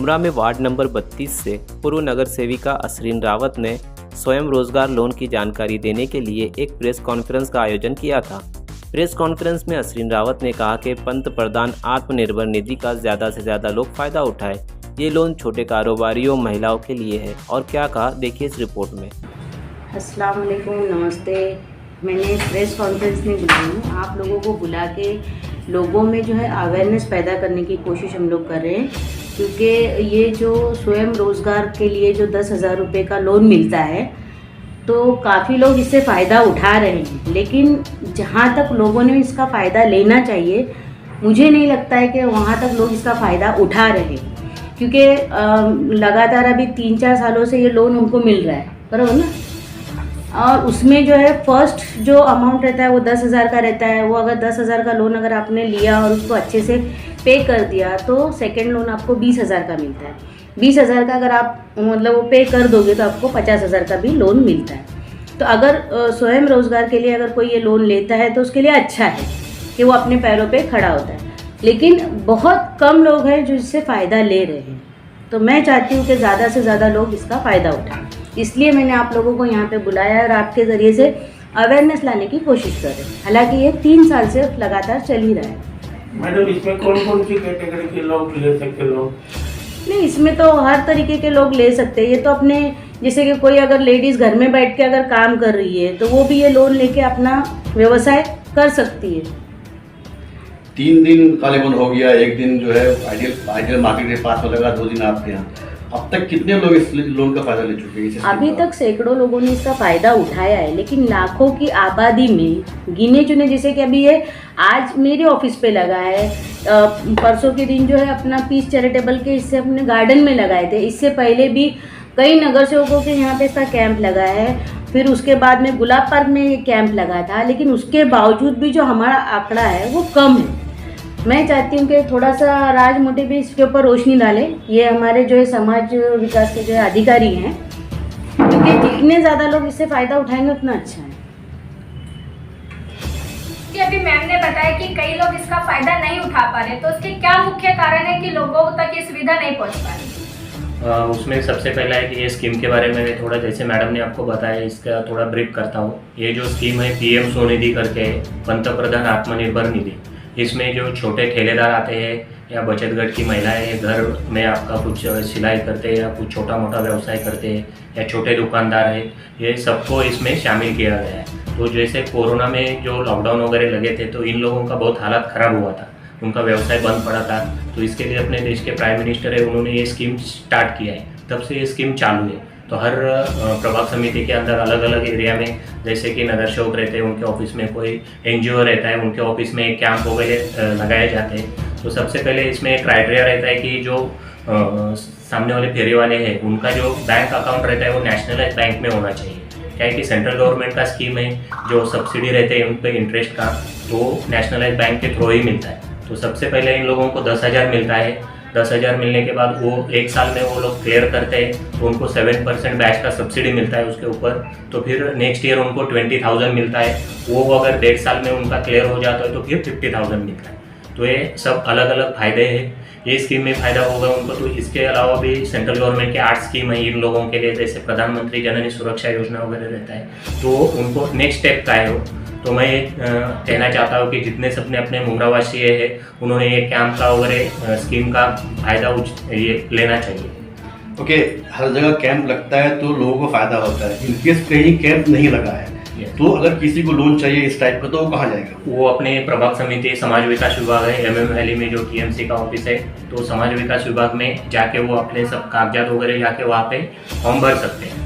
मुमरा में ward number 32 से पूर्व नगर सेविका असरीन रावत ने स्वयं रोजगार लोन की जानकारी देने के लिए एक प्रेस कॉन्फ्रेंस का आयोजन किया था। प्रेस कॉन्फ्रेंस में असरीन रावत ने कहा कि पंतप्रधान आत्मनिर्भर निधि का ज़्यादा से ज़्यादा लोग फ़ायदा उठाएं। ये लोन छोटे कारोबारियों महिलाओं के लिए है। और क्या कहा, देखिए इस रिपोर्ट में। अस्सलाम वालेकुम, नमस्ते। मैंने प्रेस कॉन्फ्रेंस में बुलाई हूँ। आप लोगों को बुला के लोगों में जो है अवेयरनेस पैदा करने की कोशिश हम लोग कर रहे हैं, क्योंकि ये जो स्वयं रोज़गार के लिए जो 10,000 रुपये का लोन मिलता है तो काफ़ी लोग इससे फ़ायदा उठा रहे हैं, लेकिन जहाँ तक लोगों ने इसका फ़ायदा लेना चाहिए मुझे नहीं लगता है कि वहाँ तक लोग इसका फ़ायदा उठा रहे हैं, क्योंकि लगातार अभी 3-4 सालों से ये लोन उनको मिल रहा है, बराबर ना। और उसमें जो है फर्स्ट जो अमाउंट रहता है वो 10,000 का रहता है। वो अगर 10,000 का लोन अगर आपने लिया और उसको अच्छे से पे कर दिया तो सेकंड लोन आपको 20,000 का मिलता है। 20,000 का अगर आप मतलब वो पे कर दोगे तो आपको 50,000 का भी लोन मिलता है। तो अगर स्वयं रोज़गार के लिए अगर कोई ये लोन लेता है तो उसके लिए अच्छा है कि वो अपने पैरों पे खड़ा होता है, लेकिन बहुत कम लोग हैं जो इससे फ़ायदा ले रहे हैं। तो मैं चाहती हूँ कि ज़्यादा से ज़्यादा लोग इसका फ़ायदा उठाएं, इसलिए मैंने आप लोगों को यहाँ पे बुलाया और आपके ज़रिए से अवेयरनेस लाने की कोशिश कर रहे हैं। हालांकि ये 3 साल से लगातार चल ही रहा है। मैडम, इसमें कौन कौन सी कैटेगरी के लोग ले सकते लोग? नहीं, इसमें तो हर तरीके के लोग ले सकते हैं। ये तो अपने जैसे कि कोई अगर लेडीज़ घर में बैठ के अगर काम कर रही है तो वो भी ये लोन लेके अपना व्यवसाय कर सकती है। 3 दिन काले बंद हो गया, 1 दिन जो है आइडियल मार्केट के पास में लगा, 2 दिन आपके यहाँ। अब तक कितने लोग इस लोन का फायदा ले चुके हैं? अभी तक सैकड़ों लोगों ने इसका फ़ायदा उठाया है, लेकिन लाखों की आबादी में गिने चुने, जैसे कि अभी ये आज मेरे ऑफिस पे लगा है, परसों के दिन जो है अपना पीस चैरिटेबल के इससे अपने गार्डन में लगाए थे। इससे पहले भी कई नगर सेवकों के यहाँ पे इसका कैंप लगा है, फिर उसके बाद में गुलाब पार्क में ये कैंप लगा था, लेकिन उसके बावजूद भी जो हमारा आंकड़ा है वो कम है। मैं चाहती हूँ कि थोड़ा सा राज मोटे भी इसके ऊपर रोशनी डालें। ये हमारे जो है समाज विकास के जो है अधिकारी हैं, क्योंकि जितने ज़्यादा लोग इससे फ़ायदा उठाएंगे उतना अच्छा है। कि अभी मैम ने बताया कि कई लोग इसका फ़ायदा नहीं उठा पा रहे, तो उसके क्या मुख्य कारण है कि लोगों तक ये सुविधा नहीं पहुँच पा रही? उसमें सबसे पहला है कि ये स्कीम के बारे में थोड़ा, जैसे मैडम ने आपको बताया, इसका थोड़ा ब्रीफ करता हूँ। ये जो स्कीम है PM स्वनिधि करके, पंतप्रधान आत्मनिर्भर निधि, इसमें जो छोटे ठेलेदार आते हैं या बचत गट की महिलाएं घर में आपका कुछ सिलाई करते हैं या कुछ छोटा मोटा व्यवसाय करते हैं या छोटे दुकानदार हैं, ये सबको इसमें शामिल किया गया है। तो जैसे कोरोना में जो लॉकडाउन वगैरह लगे थे तो इन लोगों का बहुत हालत ख़राब हुआ था, उनका व्यवसाय बंद पड़ा था। तो इसके लिए अपने देश के प्राइम मिनिस्टर है, उन्होंने ये स्कीम स्टार्ट किया है, तब से ये स्कीम चालू है। तो हर प्रभाग समिति के अंदर अलग अलग एरिया में, जैसे कि नगर सेवक रहते हैं उनके ऑफिस में, कोई NGO रहता है उनके ऑफिस में कैंप वगैरह लगाए जाते हैं। तो सबसे पहले इसमें क्राइटेरिया रहता है कि जो सामने वाले फेरी वाले हैं उनका जो बैंक अकाउंट रहता है वो नेशनलाइज बैंक में होना चाहिए। क्या है कि सेंट्रल गवर्नमेंट का स्कीम है, जो सब्सिडी रहते हैं उन पर इंटरेस्ट का, तो नेशनलाइज बैंक के थ्रू ही मिलता है। तो सबसे पहले इन लोगों को 10,000 मिलता है। 10,000 मिलने के बाद वो 1 साल में वो लोग क्लियर करते हैं तो उनको 7% बैच का सब्सिडी मिलता है उसके ऊपर। तो फिर नेक्स्ट ईयर उनको 20,000 मिलता है। वो अगर 1.5 साल में उनका क्लियर हो जाता है तो फिर 50,000 मिलता है। तो ये सब अलग अलग फ़ायदे हैं। ये स्कीम में फ़ायदा होगा उनको। तो इसके अलावा भी सेंट्रल गवर्नमेंट के 8 स्कीम है इन लोगों के लिए, जैसे प्रधानमंत्री जननी सुरक्षा योजना वगैरह रहता है, तो उनको नेक्स्ट स्टेप का है वो। तो मैं कहना चाहता हूँ कि जितने सबने अपने मुमरावासी है उन्होंने ये कैंप का वगैरह स्कीम का फ़ायदा ये लेना चाहिए। ओके, हर जगह कैंप लगता है तो लोगों को फ़ायदा होता है। इनकेस कहीं कैंप नहीं लगा है तो अगर किसी को लोन चाहिए इस टाइप का तो वो कहाँ जाएगा? वो अपने प्रभाग समिति समाज विकास विभाग है MM वैली में जो TMC का ऑफिस है, तो समाज विकास विभाग में जाके वो अपने सब कागजात वगैरह जाके वहाँ पे फॉर्म भर सकते हैं।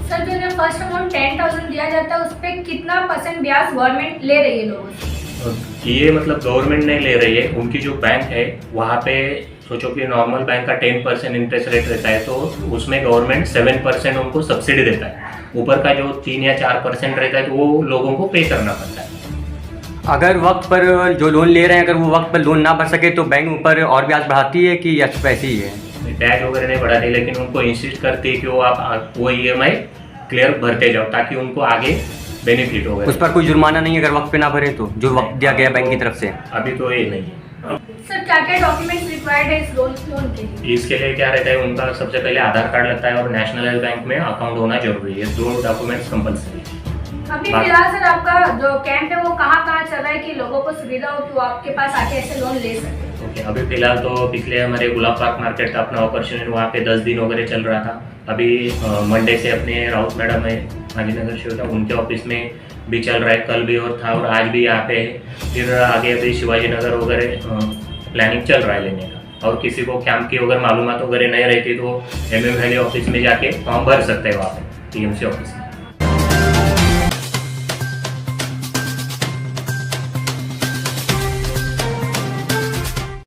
सर, जो फर्स्ट अमाउंट 10,000 दिया जाता है उस पर कितना % ब्याज गवर्नमेंट ले रही है लोगों से? ये मतलब गवर्नमेंट नहीं ले रही है, उनकी जो बैंक है वहाँ पे सोचो कि नॉर्मल बैंक का 10% इंटरेस्ट रेट रहता है, तो उसमें गवर्नमेंट 7% उनको सब्सिडी देता है। ऊपर का जो 3 या 4% रहता है तो वो लोगों को पे करना पड़ता है। अगर वक्त पर जो लोन ले रहे हैं अगर वो वक्त पर लोन ना भर सके तो बैंक ऊपर और ब्याज बढ़ाती है कि या वैसे ही है? ब्याज वगैरह नहीं बढ़ाती, लेकिन उनको इंसिस्ट करती है कि वो EMI क्लियर भरते जाओ ताकि उनको आगे बेनिफिट होगा। उस पर कोई जुर्माना नहीं है अगर वक्त पे ना भरे तो, जो वक्त दिया गया बैंक की तरफ से? अभी तो ये नहीं है। सर, क्या क्या डॉक्यूमेंट्स रिक्वायर्ड है इस लोन के लिए? इसके लिए क्या रहता है, उनका सबसे पहले आधार कार्ड लगता है और नेशनल हेल्थ बैंक में अकाउंट होना जरूरी है। 2 डॉक्यूमेंट्स कंपलसरी है। अभी फिलहाल सर आपका जो कैंप है वो कहाँ चल रहा है कि लोगों को सुविधा हो कि वो आपके पास आके ऐसे लोन ले सके? ओके, अभी फिलहाल तो पिछले हमारे गुलाब पार्क मार्केट का अपना ऑपरेशन वहाँ पे 10 दिन वगैरह चल रहा था। अभी मंडे से अपने राउत मैडम है गांधीनगर शिवता, उनके ऑफिस में भी चल रहा है, कल भी और था और आज भी यहाँ पे है। फिर आगे अभी शिवाजी नगर वगैरह प्लानिंग चल रहा है लेने का। और किसी को कैंप की अगर मालूमात वगैरह नहीं रहती तो MM वैली ऑफिस में जाके फॉर्म भर सकते हैं वहाँ पे PMC ऑफिस में।